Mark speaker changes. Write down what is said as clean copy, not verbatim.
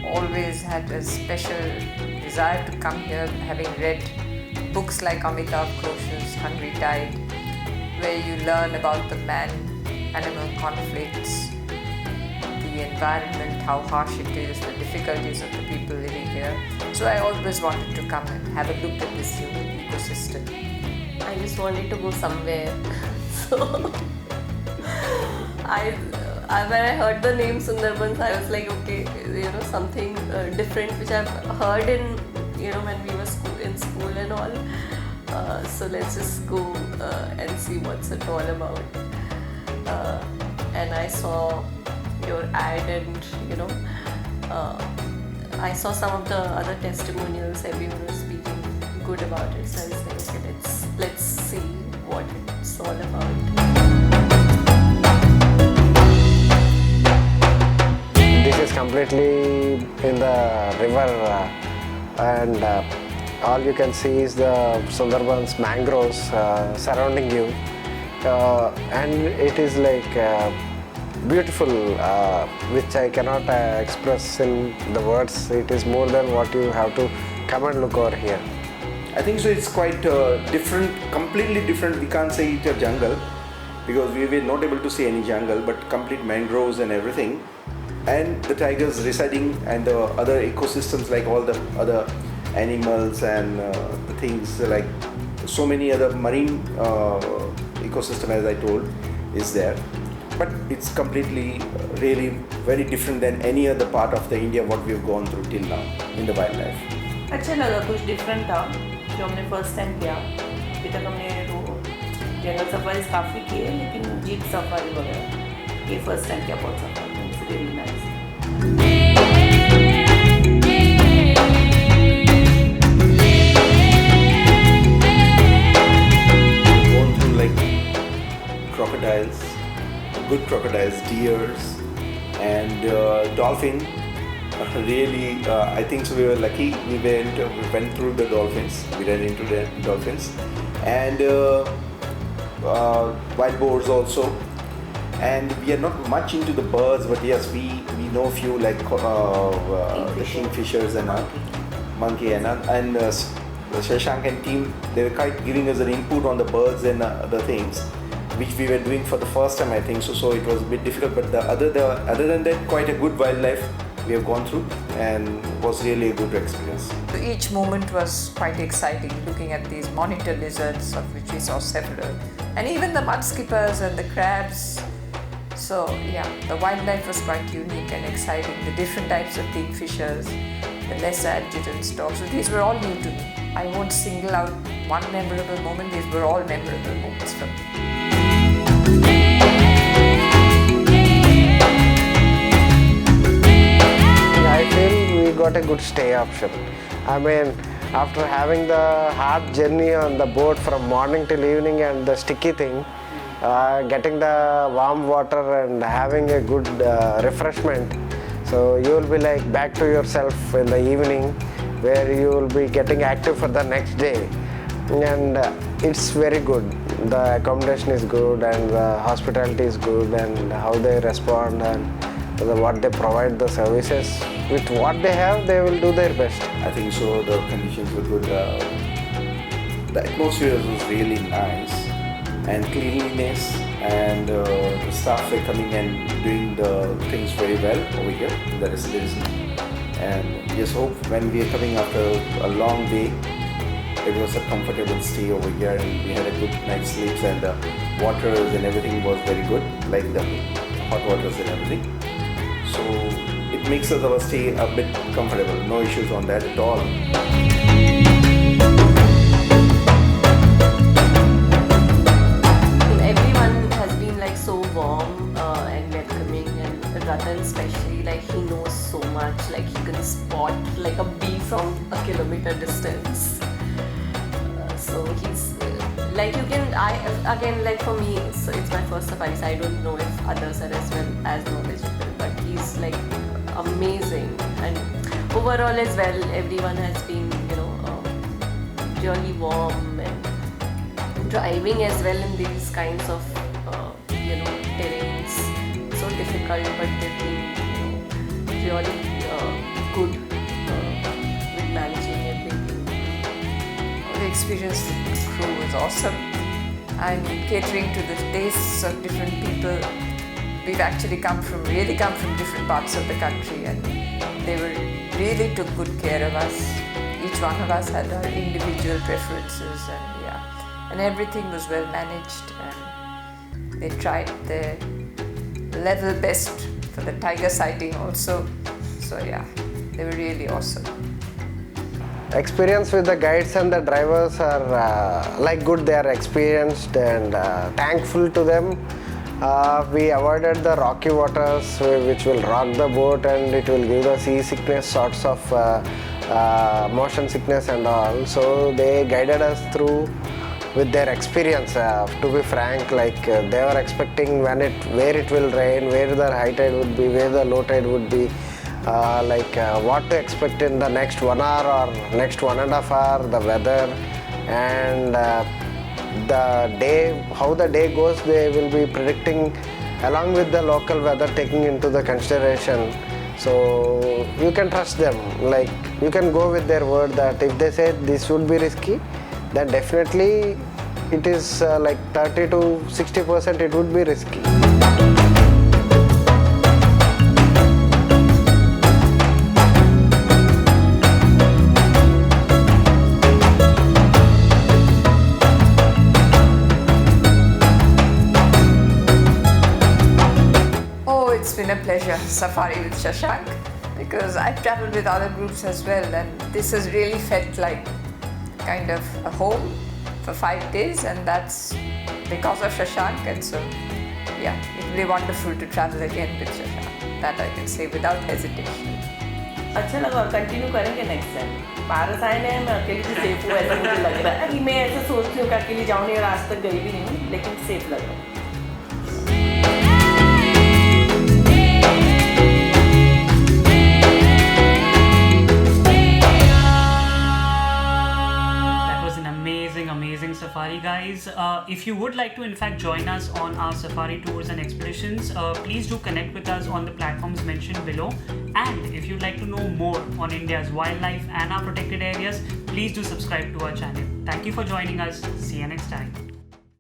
Speaker 1: always had a special desire to come here, having read books like Amitav Ghosh's Hungry Tide, where you learn about the man-animal conflicts, the environment, how harsh it is, the difficulties of the people living here. So I always wanted to come and have a look at this unique ecosystem.
Speaker 2: I just wanted to go somewhere. So when I heard the name Sundarbans, I was like, okay, something different which I've heard in, when we were in school and all. So let's just go and see what's it all about. And I saw your ad, and I saw some of the other testimonials. Everyone was speaking good about it. So I was like, okay, let's see what it's all about.
Speaker 3: This is completely in the river and all you can see is the Sundarbans mangroves surrounding you and it is like beautiful which I cannot express in the words. It is more than what you have to come and look over here.
Speaker 4: I think so it's quite different, completely different. We can't say it's a jungle because we were not able to see any jungle, but complete mangroves and everything. And the tigers residing and the other ecosystems like all the other animals and the things like so many other marine ecosystem as I told is there. But it's completely really very different than any other part of the India what we've gone through till now in the wildlife.
Speaker 5: अच्छा लगा, कुछ different था जो हमने first time किया. अभी तक हमने वो जंगल सफारीज काफ़ी की है, लेकिन जीप सफारी वगैरह ये फर्स्ट टाइम किया. बहुत safari, it's really nice.
Speaker 4: Gone through like crocodiles, good crocodiles, deers, and dolphin. Really, I think so we were lucky. We went through the dolphins. We ran into the dolphins, and wild boars also. And we are not much into the birds, but yes, we know few like the kingfishers and monkey and the Shashank and team. They were quite giving us an input on the birds and other things, which we were doing for the first time, I think so. So it was a bit difficult, but other than that, quite a good wildlife we have gone through, and was really a good experience.
Speaker 1: So each moment was quite exciting, looking at these monitor lizards, of which we saw several, and even the mudskippers and the crabs. So yeah, the wildlife was quite unique and exciting. The different types of kingfishers, the lesser adjutant storks. So these were all new to me. I won't single out one memorable moment. These were all memorable moments for me.
Speaker 3: I feel we got a good stay option. I mean, after having the hard journey on the boat from morning till evening and the sticky thing, getting the warm water and having a good refreshment, so you will be like back to yourself in the evening, where you will be getting active for the next day, and it's very good. The accommodation is good and the hospitality is good and how they respond and what they provide the services. With what they have, they will do their best.
Speaker 4: I think so. The conditions were good. The atmosphere was really nice, and cleanliness, and the staff were coming and doing the things very well over here in the residence. And just hope when we are coming after a long day, it was a comfortable stay over here, and we had a good night's sleeps, and the waters and everything was very good, like the hot waters and everything. So it makes us our stay a bit comfortable. No issues on that at all.
Speaker 2: Everyone has been like so warm and welcoming, and Ratan especially, like he knows so much. Like he can spot like a bee from a kilometer distance. So he's like, you can, again, like for me, so it's my first safari, so I don't know if others are as well as knowledgeable, but he's like amazing. And overall as well, everyone has been, really warm, and driving as well in these kinds of, terrains, so difficult, but they've been, really good with managing everything.
Speaker 1: The experience with the crew was awesome. I'm catering to the tastes of different people. We've actually come from different parts of the country, and they really took good care of us. Each one of us had our individual preferences, and everything was well managed, and they tried their level best for the tiger sighting also. So they were really awesome.
Speaker 3: Experience with the guides and the drivers are good. They are experienced and thankful to them. We avoided the rocky waters which will rock the boat, and it will give the seasickness, sorts of motion sickness and all. So they guided us through with their experience. To be frank, they were expecting where it will rain, where the high tide would be, where the low tide would be, what to expect in the next 1 hour or next 1.5 hour, the weather, and the day, how the day goes. They will be predicting along with the local weather, taking into the consideration. So you can trust them. You can go with their word that if they say this would be risky, then definitely it is 30 to 60% it would be risky.
Speaker 1: Oh, it's been a pleasure, safari with Shashank, because I've traveled with other groups as well, and this has really felt like kind of a home for 5 days, and that's because of Shashank. And so it will be wonderful to travel again with Shashank. That I can say without hesitation.
Speaker 5: अच्छा लगा, continue करेंगे next time. पारस आए हैं, मैं अकेली भी safe हूँ ऐसा मुझे लग रहा है. कि मैं ऐसा सोचती हूँ कि अकेली जाऊँ नहीं और आज तक गई भी नहीं हूँ, लेकिन सेफ लग रहा है.
Speaker 6: Amazing safari, guys. If you would like to in fact join us on our safari tours and expeditions, please do connect with us on the platforms mentioned below. And if you'd like to know more on India's wildlife and our protected areas, please do subscribe to our channel. Thank you for joining us. See you next time.